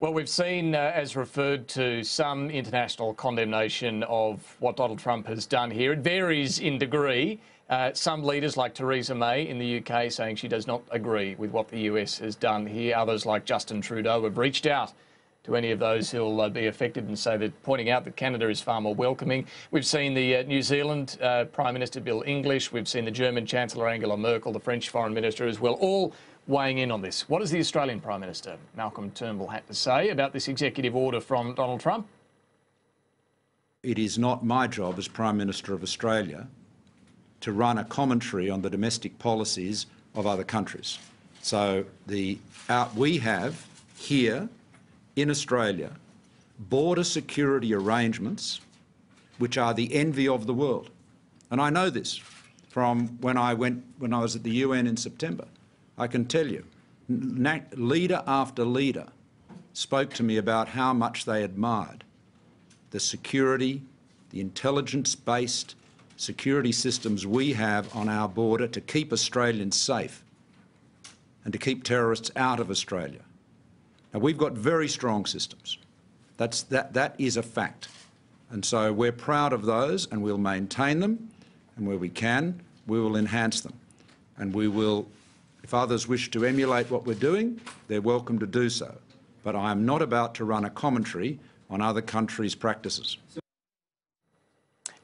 Well, we've seen, as referred to, some international condemnation of what Donald Trump has done here. It varies in degree. Some leaders, like Theresa May in the UK, saying she does not agree with what the US has done here. Others, like Justin Trudeau, have reached out to any of those who'll be affected and say that, pointing out that Canada is far more welcoming. We've seen the New Zealand Prime Minister Bill English. We've seen the German Chancellor Angela Merkel, the French Foreign Minister as well, all weighing in on this. What does the Australian Prime Minister, Malcolm Turnbull, have to say about this executive order from Donald Trump? It is not my job as Prime Minister of Australia to run a commentary on the domestic policies of other countries. So we have here in Australia border security arrangements which are the envy of the world. And I know this from when I was at the UN in September. I can tell you, leader after leader spoke to me about how much they admired the security, the intelligence-based security systems we have on our border to keep Australians safe and to keep terrorists out of Australia. Now, we've got very strong systems. That is a fact. And so we're proud of those, and we'll maintain them, and where we can, we will enhance them. And we will, if others wish to emulate what we're doing, they're welcome to do so. But I am not about to run a commentary on other countries' practices.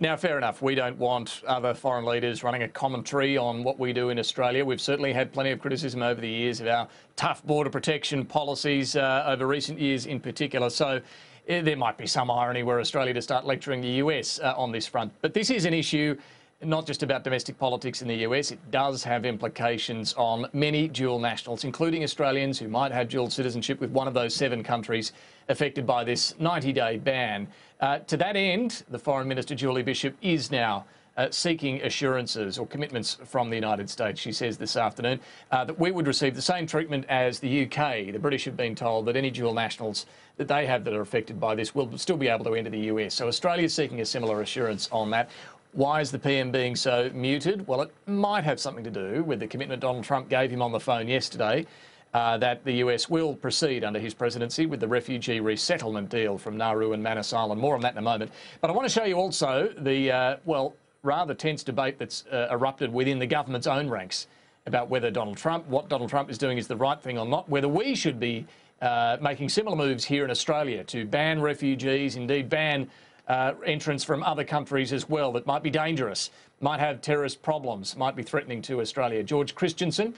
Now, fair enough. We don't want other foreign leaders running a commentary on what we do in Australia. We've certainly had plenty of criticism over the years of our tough border protection policies over recent years in particular. So there might be some irony were Australia to start lecturing the US on this front. But this is an issue not just about domestic politics in the US. It does have implications on many dual nationals, including Australians who might have dual citizenship with one of those 7 countries affected by this 90-day ban. To that end, the Foreign Minister, Julie Bishop, is now seeking assurances or commitments from the United States. She says this afternoon that we would receive the same treatment as the UK. The British have been told that any dual nationals that they have that are affected by this will still be able to enter the US. So Australia is seeking a similar assurance on that. Why is the PM being so muted? Well, it might have something to do with the commitment Donald Trump gave him on the phone yesterday that the US will proceed under his presidency with the refugee resettlement deal from Nauru and Manus Island. More on that in a moment. But I want to show you also the, rather tense debate that's erupted within the government's own ranks about whether what Donald Trump is doing is the right thing or not, whether we should be making similar moves here in Australia to ban refugees, indeed ban entrants from other countries as well that might be dangerous, might have terrorist problems, might be threatening to Australia. George Christensen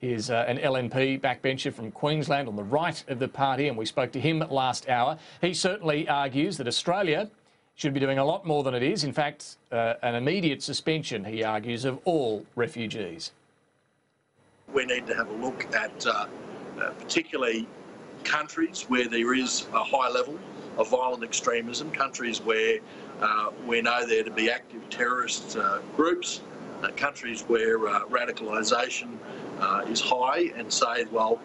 is an LNP backbencher from Queensland on the right of the party, and we spoke to him last hour. He certainly argues that Australia should be doing a lot more than it is. In fact, an immediate suspension, he argues, of all refugees. We need to have a look at particularly countries where there is a high level of violent extremism, countries where we know there to be active terrorist groups, countries where radicalisation is high, and say, well,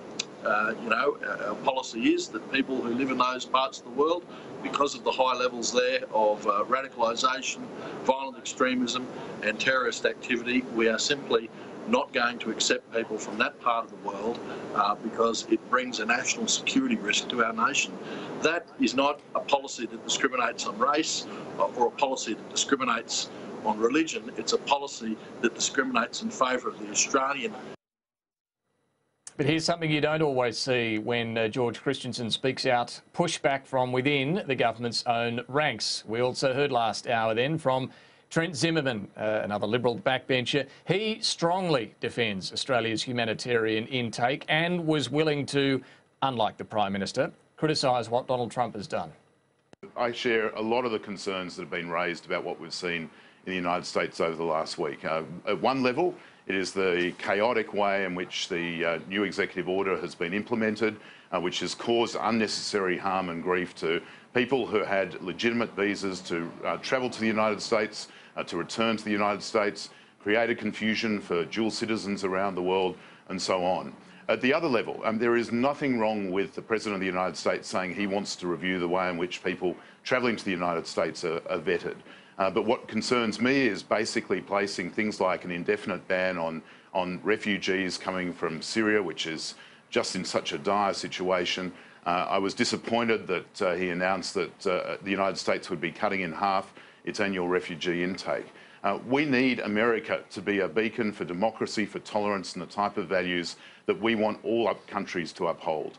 our policy is that people who live in those parts of the world, because of the high levels there of radicalisation, violent extremism and terrorist activity, we are simply not going to accept people from that part of the world because it brings a national security risk to our nation. That is not a policy that discriminates on race or a policy that discriminates on religion. It's a policy that discriminates in favour of the Australian. But here's something you don't always see when George Christensen speaks out, pushback from within the government's own ranks. We also heard last hour then from Trent Zimmerman, another Liberal backbencher. He strongly defends Australia's humanitarian intake and was willing to, unlike the Prime Minister, criticise what Donald Trump has done. I share a lot of the concerns that have been raised about what we've seen in the United States over the last week. At one level, it is the chaotic way in which the new executive order has been implemented, which has caused unnecessary harm and grief to people who had legitimate visas to travel to the United States, to return to the United States, created confusion for dual citizens around the world, and so on. At the other level, there is nothing wrong with the President of the United States saying he wants to review the way in which people travelling to the United States are vetted. But what concerns me is basically placing things like an indefinite ban on refugees coming from Syria, which is just in such a dire situation, I was disappointed that he announced that the United States would be cutting in half its annual refugee intake. We need America to be a beacon for democracy, for tolerance and the type of values that we want all countries to uphold.